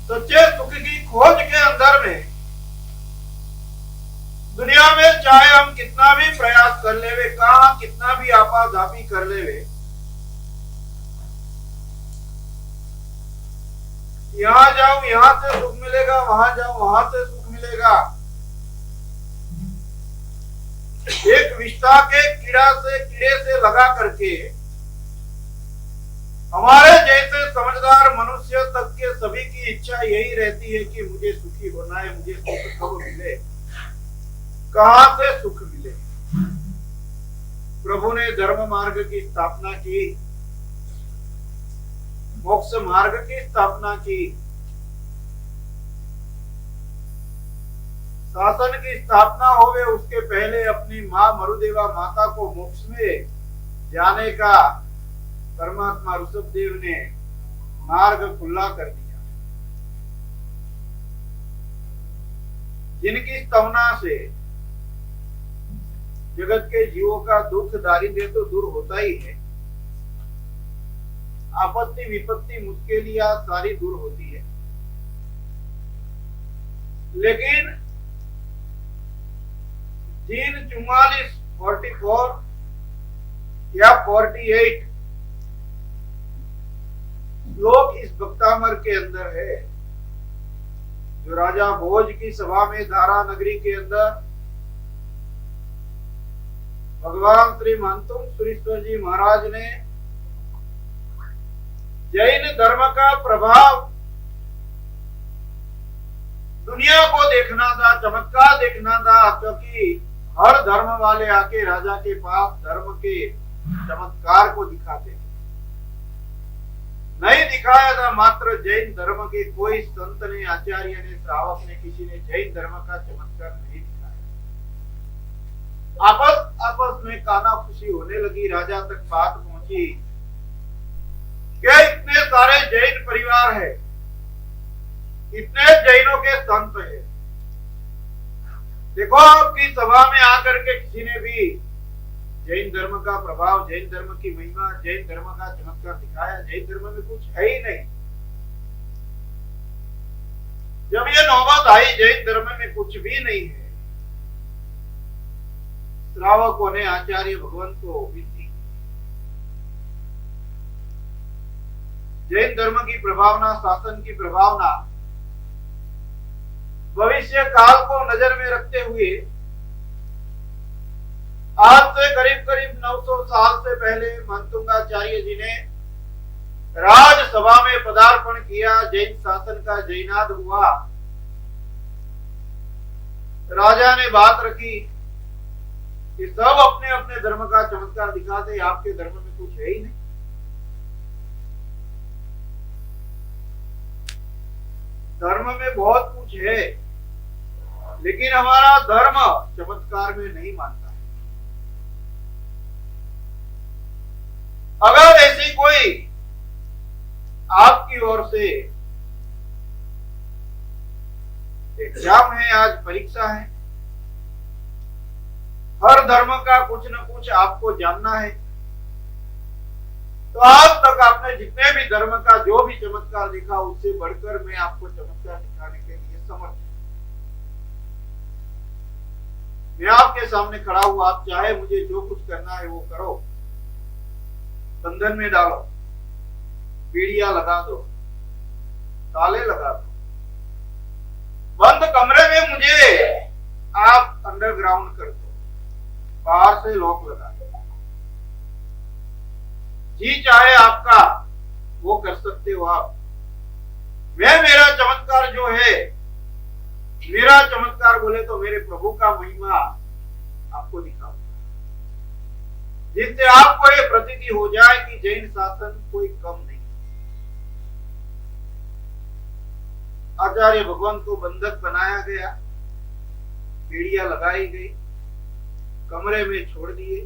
सच्चे सुख की खोज के अंदर में दुनिया में चाहे हम कितना भी प्रयास कर लेवे, कहा कितना भी आपाधापी कर लेवे, यहां जाओ यहां से सुख मिलेगा, वहां जाओ वहां से सुख मिलेगा, एक विष्ठा के कीड़े से लगा करके हमारे जैसे समझदार मनुष्य तक के सभी की इच्छा यही रहती है कि मुझे सुखी होना है, मुझे सुख कब मिले, कहां से सुख मिले। प्रभु ने धर्म मार्ग की स्थापना की, मोक्ष मार्ग की स्थापना की, शासन की स्थापना होवे उसके पहले अपनी मां मरुदेवा माता को मोक्ष में जाने का परमात्मा ऋषभदेव ने मार्ग खुला कर दिया। जिनकी स्तवना से जगत के जीवों का दुख दारिद्र्य तो दूर होता ही है, आपत्ति विपत्ति मुश्किलियां सारी दूर होती है, लेकिन जिन 44, 44 या 48 लोग इस भक्तामर के अंदर है, जो राजा भोज की सभा में धारा नगरी के अंदर भगवान श्री महंतुम सुरेश्वर जी महाराज ने जैन धर्म का प्रभाव दुनिया को देखना था, चमत्कार देखना था, क्योंकि हर धर्म वाले आके राजा के पास धर्म के चमत्कार को दिखाते, नहीं दिखाया था। मात्र जैन धर्म के कोई संत ने, आचार्य ने, श्रावक ने, किसी ने जैन धर्म का चमत्कार नहीं दिखाया। आपस में काना खुशी होने लगी, राजा तक बात पहुंची कि इतने सारे जैन परिवार है, इतने जैनों के संत है, देखो आपकी सभा में आकर के किसी ने भी जैन धर्म का प्रभाव, जैन धर्म की महिमा, जैन धर्म का चमत्कार दिखाया? जैन धर्म में कुछ है ही नहीं। जब ये नौबत आई जैन धर्म में कुछ भी नहीं है, श्रावकों ने आचार्य भगवान को विनती की, जैन धर्म की प्रभावना, शासन की प्रभावना, भविष्य काल को नजर में रखते हुए आज से करीब करीब 900 साल से पहले महंतुंगाचार्य जी ने राजसभा में पदार्पण किया, जैन शासन का जयनाद हुआ, राजा ने बात रखी कि सब अपने अपने धर्म का चमत्कार दिखाते, आपके धर्म में कुछ है ही नहीं। धर्म में बहुत कुछ है, लेकिन हमारा धर्म चमत्कार में नहीं मानता। अगर ऐसी कोई आपकी ओर से एग्जाम है, आज परीक्षा है, हर धर्म का कुछ न कुछ आपको जानना है, तो आज तक आपने जितने भी धर्म का जो भी चमत्कार दिखा, उससे बढ़कर मैं आपको चमत्कार दिखाने के लिए समर्थ हूं। मैं आपके सामने खड़ा हूं, आप चाहे मुझे जो कुछ करना है वो करो, बंधन में डालो, पीढ़ियां लगा दो, ताले लगा दो, बंद कमरे में मुझे आप अंडरग्राउंड कर दो, बाहर से लॉक लगा दो, जी चाहे आपका वो कर सकते हो आप। मैं मेरा चमत्कार जो है, मेरा चमत्कार बोले तो मेरे प्रभु का महिमा आपको दिखाऊंगा, जिससे आपको ये प्रतीति हो जाए कि जैन शासन कोई कम नहीं। आचार्य भगवान को बंधक बनाया गया, पीढ़ियां लगाई गई, कमरे में छोड़ दिए।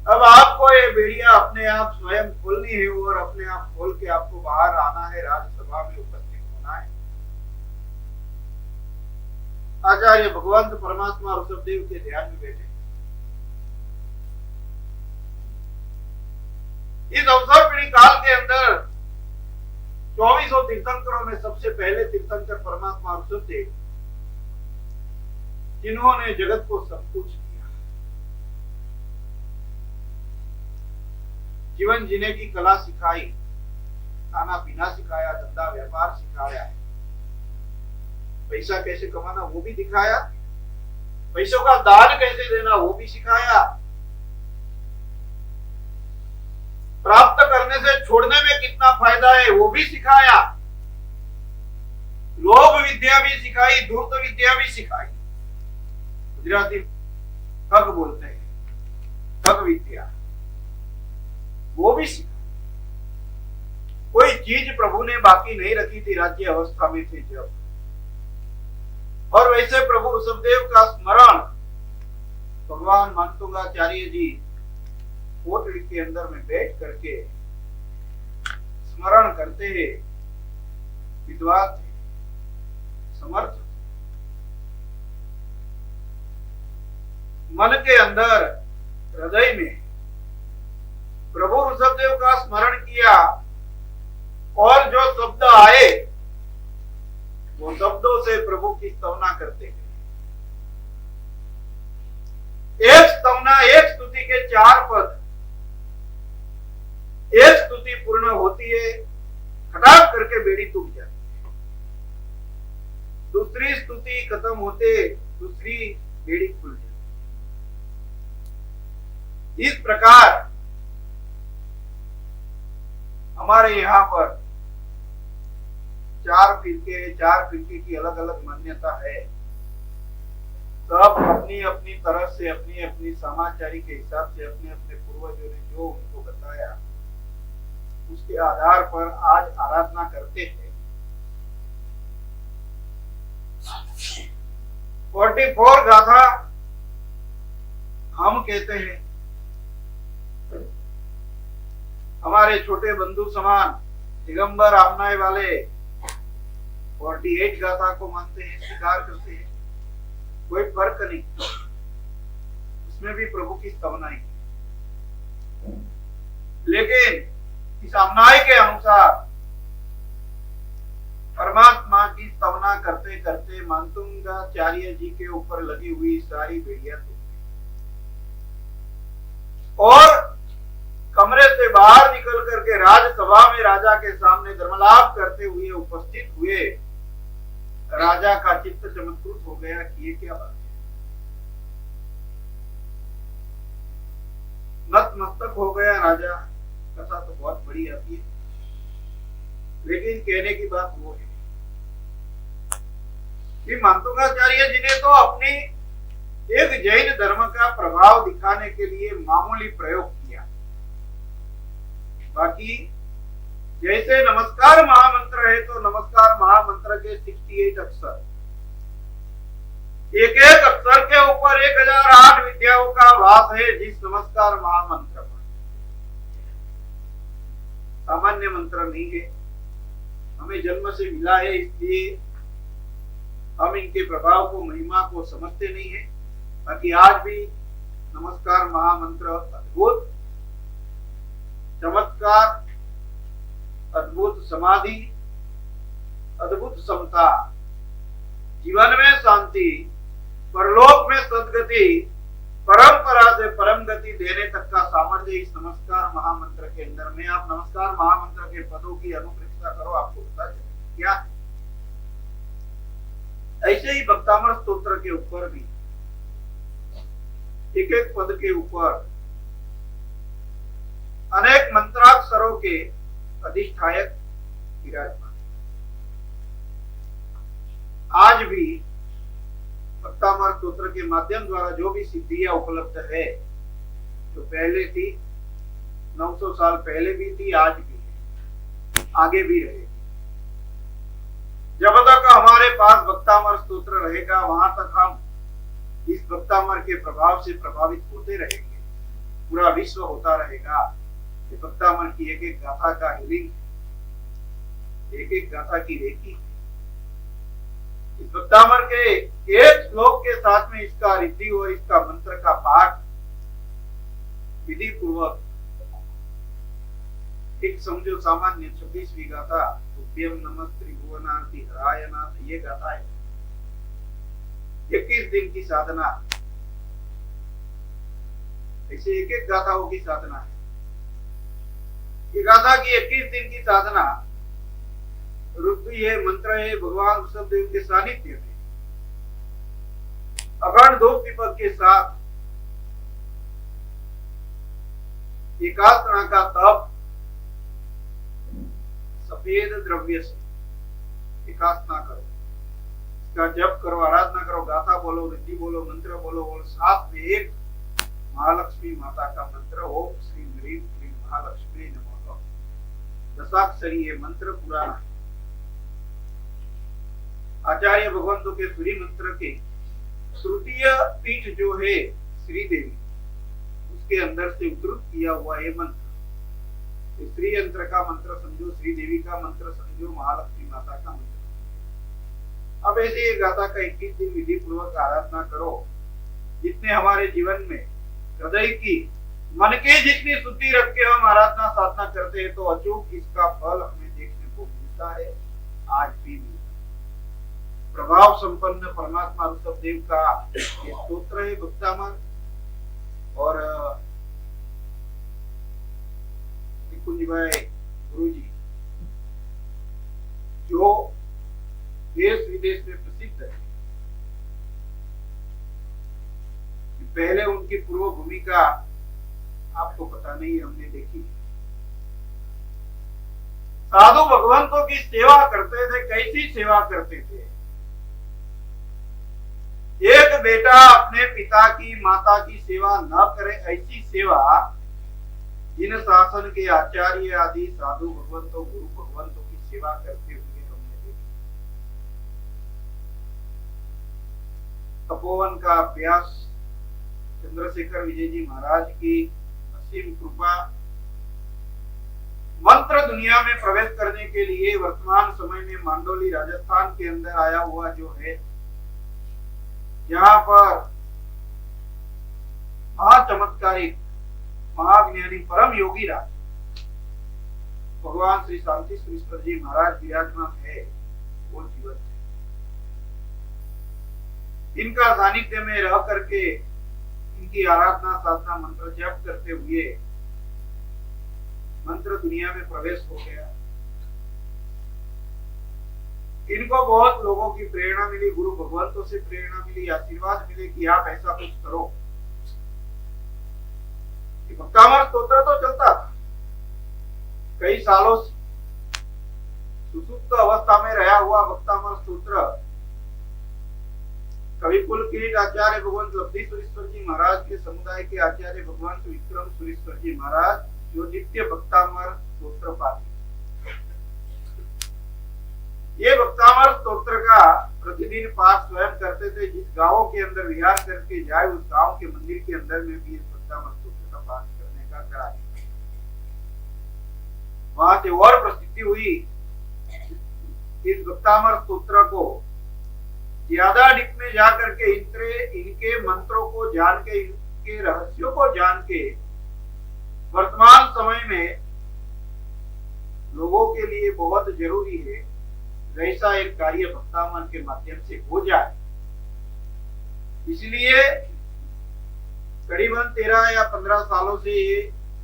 अब आपको ये बेड़ियां अपने आप स्वयं खोलनी है और अपने आप खोल के आपको बाहर आना है, राज्यसभा में उपस्थित होना है। आचार्य भगवंत परमात्मा ऋषभदेव के ध्यान में बैठे। इस अवसर पीढ़ी काल के अंदर 2400 तीर्थंकरों में सबसे पहले तीर्थंकर परमात्मा ऋषभदेव, जिन्होंने जगत को सब कुछ दिया, जीवन जीने की कला सिखाई, खाना पीना सिखाया, धंधा व्यापार सिखाया है, पैसा कैसे कमाना वो भी दिखाया, पैसों का दान कैसे देना वो भी सिखाया, प्राप्त करने से छोड़ने में कितना फायदा है वो भी सिखाया, लोभ विद्या भी सिखाई, धूर्त विद्या भी सिखाई। गुजराती ठग बोलते हैं, ठग विद्या वो भी सिखाई। कोई चीज प्रभु ने बाकी नहीं रखी थी राज्य अवस्था में थे जब। और वैसे प्रभु ऋषभदेव का स्मरण भगवान मानतुंगाचार्य जी कोटड़ी के अंदर में बैठ करके स्मरण करते हैं। विद्वान थे, समर्थ थे, मन के अंदर हृदय में प्रभु ऋषभदेव का स्मरण किया और जो शब्द आए वो शब्दों से प्रभु की स्तवना करते गए। एक स्तवना, एक स्तुति के 4 पद, एक स्तुति पूर्ण होती है, खटाक करके बेड़ी टूट जाती है, दूसरी स्तुति खत्म होते दूसरी बेड़ी खुल जाती। इस प्रकार हमारे यहाँ पर 4 फिरके की अलग अलग मान्यता है। सब अपनी अपनी तरह से, अपनी अपनी समाचारी के हिसाब से, अपने अपने पूर्वजों ने जो उनको बताया उसके आधार पर आज आराधना करते हैं। 44 गाथा हम कहते हैं, हमारे छोटे बंधु समान दिगंबर आमनाय वाले 48 गाथा को मानते हैं, स्वीकार करते हैं, कोई फर्क नहीं, उसमें भी प्रभु की स्तवना ही। लेकिन इस आमनाय के अनुसार परमात्मा की स्तवना करते करते मानतुंगाचार्य जी के ऊपर लगी हुई सारी बेड़ियां टूट गई और कमरे से बाहर निकल करके राजसभा में राजा के सामने धर्मलाप करते हुए उपस्थित हुए। राजा का चित्त चमत्कृत हो गया कि ये क्या बात है। नतमस्तक हो गया राजा। कथा तो बहुत बड़ी आती है, लेकिन कहने की बात वो है कि मानतुंगाचार्य जी ने तो अपनी एक जैन धर्म का प्रभाव दिखाने के लिए मामूली प्रयोग किया। बाकी जैसे नमस्कार महामंत्र है तो नमस्कार महामंत्र के 68 अक्षर, एक एक अक्षर के ऊपर 1008 विद्याओं का वास है जिस नमस्कार महामंत्र पर। सामान्य मंत्र नहीं है, हमें जन्म से मिला है, इसलिए हम इनके प्रभाव को, महिमा को समझते नहीं है। बाकी आज भी नमस्कार महामंत्र अद्भुत चमत्कार, अद्भुत समाधि, अद्भुत समता, जीवन में शांति, परलोक में सद्गति, परंपरा से परम गति देने तक का सामर्थ्य इस नमस्कार महामंत्र के अंदर में। आप नमस्कार महामंत्र के पदों की अनुप्रेक्षा करो, आपको पता चले क्या। ऐसे ही भक्तामर स्तोत्र के ऊपर भी एक एक पद के ऊपर अनेक मंत्राक्षरों के अधिष्ठायक विराजमान। आज भी भक्तामर स्तोत्र के माध्यम द्वारा जो भी सिद्धियां उपलब्ध है, जो पहले थी 900 साल पहले भी थी, आज भी है, आगे भी रहेगी। जब तक हमारे पास भक्तामर स्तोत्र रहेगा वहां तक हम इस भक्तामर के प्रभाव से प्रभावित होते रहेंगे। पूरा विश्व होता रहेगा। ये भक्तामर की एक एक गाथा का हीलिंग, एक एक गाथा की रेकी। इस भक्तामर के एक श्लोक के साथ में इसका रिद्धि और इसका मंत्र का पाठ विधि पूर्वक, एक समझो सामान्य 26वीं गाथा तुभ्यम नमः त्रिभुवनार्ति हराय नाथ, ये गाथा है। 21 दिन की साधना, ऐसे एक एक गाथाओं की साधना है। ये गाथा की 21 दिन की साधना रुद्र है, मंत्र है, भगवान ऋषभदेव के सानिध्य में अखंड धूप दीपक के साथ एकाग्रता का तप, सफेद द्रव्य से एकाग्रता करो, इसका जप करो, आराधना करो, गाथा बोलो, रिद्धि बोलो, मंत्र बोलो, और साथ में एक महालक्ष्मी माता का मंत्र, ओम श्री ह्रीं क्लीं महालक्ष्मी नमः। दशाक्षरी ये मंत्र पुराना है। आचार्य भगवंतों के सूर्य मंत्र के तृतीय पीठ जो है श्रीदेवी, उसके अंदर से उद्धृत किया हुआ ये मंत्र, श्री यंत्र का मंत्र समझो, श्रीदेवी का मंत्र समझो, महालक्ष्मी माता का मंत्र। अब ऐसे ये गाथा का 21 दिन विधि पूर्वक आराधना करो। जितने हमारे जीवन में हृदय की, मन के जितनी शुद्धि रख के हम आराधना साधना करते हैं, तो अचूक इसका फल हमें देखने को मिलता है, आज भी मिलता है। प्रभाव संपन्न परमात्मा ऋषभदेव का ये स्तोत्र है भक्तामर, और कुंजभाई गुरु जी जो देश विदेश में प्रसिद्ध है, पहले उनकी पूर्व भूमिका आपको पता नहीं, हमने देखी। साधु भगवंतों की सेवा करते थे, कैसी सेवा करते थे। एक बेटा अपने पिता की, माता की सेवा न करे, ऐसी सेवा जिन शासन के आचार्य आदि साधु भगवंतों, गुरु भगवंतों की सेवा करते हुए हमने देखी। तपोवन का अभ्यास, चंद्रशेखर विजय जी महाराज की असीम कृपा, मंत्र दुनिया में प्रवेश करने के लिए वर्तमान समय में मांडोली राजस्थान के अंदर आया हुआ जो है, यहाँ पर महाचमत्कारिक महाज्ञानी परम योगी राज भगवान श्री शांति सुरेश्वर जी महाराज विराजमान है, वो जीवन है। इनका सानिध्य में रह करके इनकी आराधना साधना मंत्र जप करते हुए मंत्र दुनिया में प्रवेश हो गया। इनको बहुत लोगों की प्रेरणा मिली, गुरु भगवंतों से प्रेरणा मिली, आशीर्वाद मिले कि आप ऐसा कुछ करो। भक्तामर स्तोत्र तो चलता था कई सालों से, सुसुप्त अवस्था में रहा हुआ भक्तामर स्तोत्र कवि कुलकिरीट आचार्य भगवंत लब्धि सुरेश्वर जी महाराज के समुदाय के आचार्य भगवंत विक्रम सुरेश्वर जी महाराज जो नित्य भक्तामर स्तोत्र पाठी, ये भक्तामर स्तोत्र का प्रतिदिन पाठ स्वयं करते थे। जिस गांवों के अंदर विहार करके जाए, उस गांव के मंदिर के अंदर में भी इस भक्तामर स्तोत्र का पाठ करने का करा। वहां से और प्रसिद्धि हुई। इस भक्तामर स्तोत्र को ज्यादा डिप में जाकर के इनके मंत्रों को जान के, इनके रहस्यों को जान के वर्तमान समय में लोगों के लिए बहुत जरूरी है वैसा एक कार्य भक्तामन के माध्यम से हो जाए। इसलिए करीबन 13 या 15 सालों से ये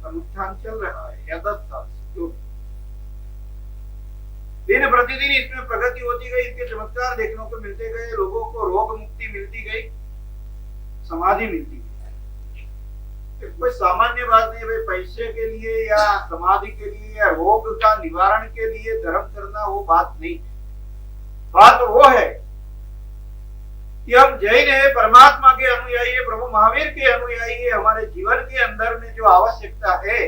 अनुष्ठान चल रहा है, या 10 साल से। जो दिन प्रतिदिन इसमें प्रगति होती गई, इसके चमत्कार देखने को मिलते गए, लोगों को रोग मुक्ति मिलती गई, समाधि मिलती गई। कोई सामान्य बात नहीं भाई, पैसे के लिए या समाधि के लिए या रोग का निवारण के लिए धर्म करना, वो बात नहीं। बात वो है कि हम जैन है, परमात्मा के अनुयायी है, प्रभु महावीर के अनुयायी है। हमारे जीवन के अंदर में जो आवश्यकता है,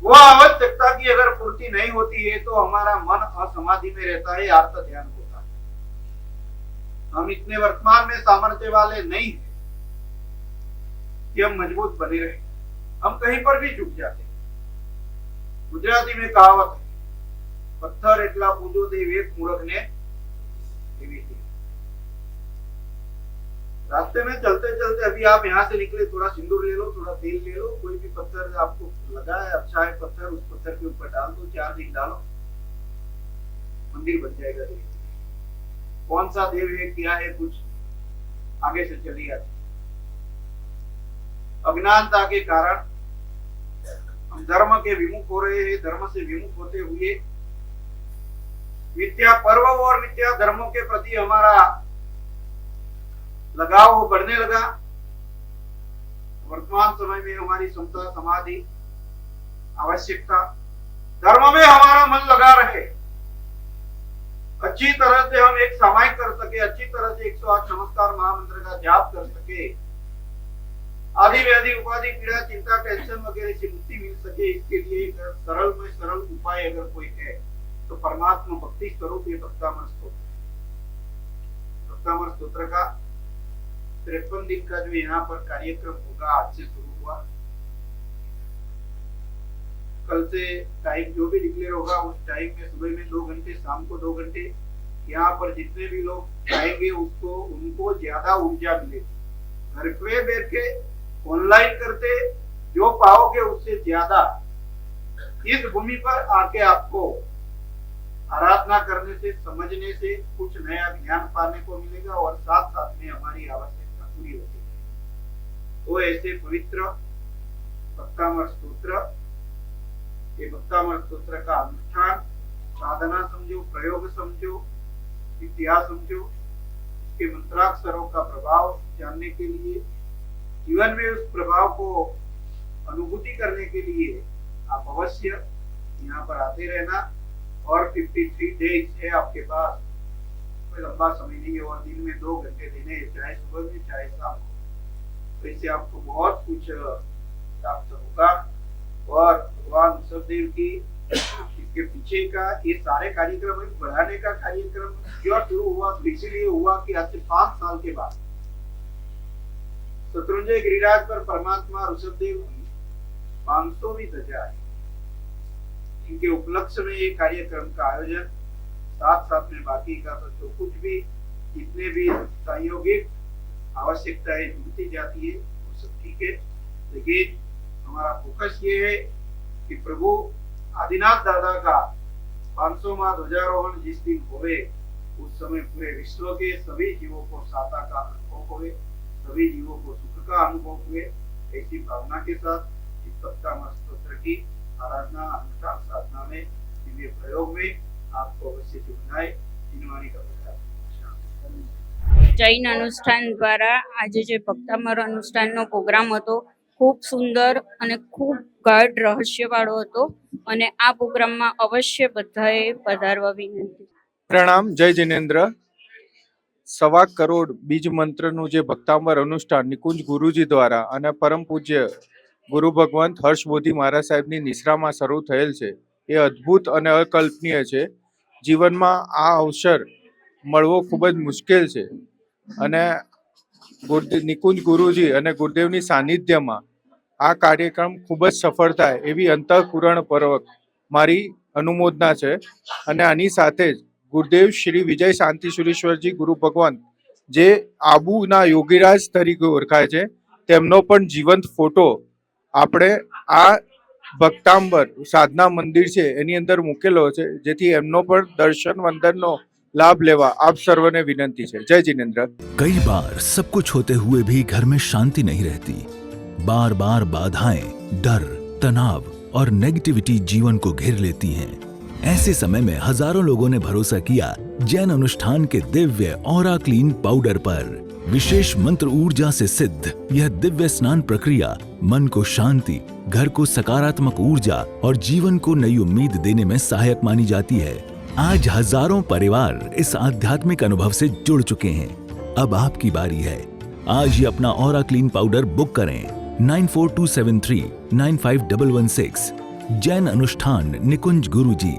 वो आवश्यकता की अगर पूर्ति नहीं होती है तो हमारा मन असमाधि में रहता है, आर्त ध्यान होता है। हम इतने वर्तमान में सामर्थ्य वाले नहीं है कि हम मजबूत बने रहे, हम कहीं पर भी झुक जाते हैं। गुजराती में कहावत है, पत्थर एटला पूजो दे वेक मूर्ख ने एवी थी। रास्ते में चलते चलते अभी आप यहाँ से निकले, थोड़ा सिंदूर ले लो, थोड़ा तेल ले लो, कोई भी पत्थर आपको लगा है, अच्छा है पत्थर, उस पत्थर के ऊपर डाल दो, 4 दिन डालो, मंदिर बन जाएगा। कौन सा देव है, क्या है, कुछ आगे से चली आती। अज्ञानता के कारण हम धर्म के विमुख हो रहे हैं। धर्म से विमुख होते हुए मिथ्या पर्व और मिथ्या धर्मों के प्रति हमारा लगाव बढ़ने लगा। वर्तमान समय में हमारी क्षमता, समाधि, आवश्यकता, धर्म में हमारा मन लगा रहे, अच्छी तरह से हम एक सामायिक कर सके, अच्छी तरह से 108 नमस्कार महामंत्र का जाप कर सके, आदि व्याधि उपाधि पीड़ा चिंता टेंशन वगैरह से मुक्ति मिल सके, इसके लिए एक सरल में सरल उपाय अगर कोई है तो परमात्मा भक्ति स्वरूप ये भक्तामर स्तोत्र। भक्तामर स्तोत्र का 53 दिन का जो यहाँ पर कार्यक्रम होगा, आज से शुरू हुआ। कल से टाइम जो भी डिक्लेयर होगा उस टाइम में सुबह में 2 घंटे, शाम को 2 घंटे, यहाँ पर जितने भी लोग आएंगे उसको उनको ज्यादा ऊर्जा मिलेगी। घर पे बैठ के ऑनलाइन करते जो पाओगे उससे ज्यादा इस भूमि पर आके आपको आराधना करने से, समझने से कुछ नया ज्ञान पाने को मिलेगा और साथ साथ में हमारी आवश्यकता पूरी होती है। तो ऐसे पवित्र भक्तामर स्तोत्र, ये भक्तामर स्तोत्र का अनुष्ठान साधना समझो, प्रयोग समझो, इतिहास समझो, इसके मंत्राक्षरों का प्रभाव जानने के लिए, जीवन में उस प्रभाव को अनुभूति करने के लिए आप अवश्य यहाँ पर आते रहना। और 53 डेज है आपके पास, कोई लंबा समय नहीं है, और दिन में 2 घंटे देने, चाहे सुबह में चाहे शाम को। तो इससे आपको बहुत कुछ प्राप्त होगा। और भगवान ऋषभदेव की इसके पीछे का ये सारे कार्यक्रम बढ़ाने का कार्यक्रम क्यों शुरू हुआ, तो इसीलिए हुआ कि आज से 5 साल के बाद शत्रुंजय गिरिराज पर परमात्मा ऋषभदेव की 500वीं ध्वजा है। इनके उपलक्ष्य में ये कार्यक्रम का आयोजन, साथ साथ में बाकी का तो जो कुछ भी जितने भी संयोगिक आवश्यकताएं जुड़ती जाती है वो सब ठीक है, लेकिन हमारा फोकस ये है कि प्रभु आदिनाथ दादा का 500वां ध्वजारोहण जिस दिन होवे उस समय पूरे विश्व के सभी जीवों को साता का अनुभव होवे, सभी जीवों को सुख का अनुभव हुए। ऐसी भावना के साथ इस भक्तामर स्तोत्र की आराधना, अनुष्ठान, साधना में, दिव्य प्रयोग में आपको अवश्य जुड़ना है। दिनवाणी का જૈન અનુષ્ઠાન દ્વારા આજે જે ભક્તામર અનુષ્ઠાનનો પ્રોગ્રામ હતો ખૂબ સુંદર અને ખૂબ ગાઢ રહસ્યવાળો હતો અને આ પ્રોગ્રામમાં અવશ્ય બધાએ પધારવા વિનંતી। પ્રણામ, જય જિનેન્દ્ર। 1.25 કરોડ બીજ મંત્રનું જે ભક્તામર અનુષ્ઠાન નિકુંજ ગુરુજી દ્વારા અને પરમ પૂજ્ય ગુરુ ભગવંત હર્ષબોધી મહારાજ સાહેબની નિશ્રામાં શરૂ થયેલ છે એ અદ્ભુત અને અકલ્પનીય છે। જીવનમાં આ અવસર મળવો ખૂબ જ મુશ્કેલ છે અને નિકુંજ ગુરુજી અને ગુરુદેવની સાનિધ્યમાં આ કાર્યક્રમ ખૂબ જ સફળ થાય એવી અંતઃકુરણપૂર્વક મારી અનુમોદના છે। અને આની સાથે જ ગુરુદેવ શ્રી વિજય શાંતિસુરેશ્વરજી ગુરુ ભગવાન જે આબુના યોગીરાજ તરીકે ઓળખાય છે તેમનો પણ જીવંત ફોટો આપણે આ ભક્તાંબર સાધના મંદિર છે એની અંદર મૂકેલો છે, જેથી એમનો પણ દર્શન વંદનનો लाभ लेवा आप सर्वने विनंती है। जय जिनेंद्र। कई बार सब कुछ होते हुए भी घर में शांति नहीं रहती। बार बार बाधाएं, डर, तनाव और नेगेटिविटी जीवन को घेर लेती हैं। ऐसे समय में हजारों लोगों ने भरोसा किया जैन अनुष्ठान के दिव्य ऑरा क्लीन पाउडर पर। विशेष मंत्र ऊर्जा से सिद्ध यह दिव्य स्नान प्रक्रिया मन को शांति, घर को सकारात्मक ऊर्जा और जीवन को नई उम्मीद देने में सहायक मानी जाती है। आज हजारों परिवार इस आध्यात्मिक अनुभव से जुड़ चुके हैं। अब आपकी बारी है। आज ही अपना ऑरा क्लीन पाउडर बुक करें 9427395116। जैन अनुष्ठान निकुंज गुरुजी।